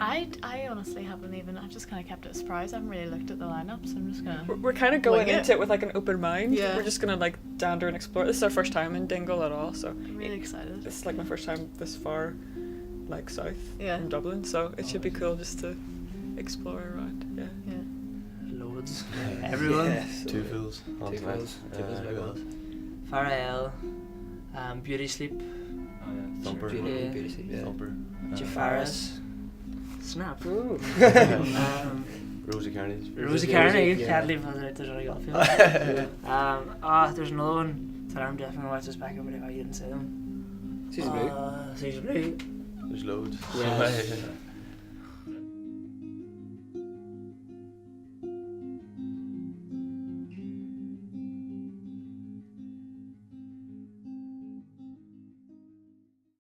I honestly haven't even. I've just kind of kept it a surprise. I haven't really looked at the lineup, so I'm just gonna. We're kind of going into it with like an open mind. Yeah. We're just gonna like dander and explore. This is our first time in Dingle at all, so I'm really excited. this is like my first time this far, like south from Yeah. Dublin. So it should be cool just to explore around. Yeah. Yeah. Loads. Everyone. Yes. Two fools. Two fools. Big ones. Farrell. Beauty Sleep. Oh, yeah. Thumper. Beauty. Yeah. Thumper. Jafaris. Snap. Ooh. Rosie Kearney. Rosie Kearney. yeah. Can't leave whether there's a golf field. There's another one that I'm definitely going to watch this back over if I didn't say them. Season blue. Season Blue. There's loads. Yeah.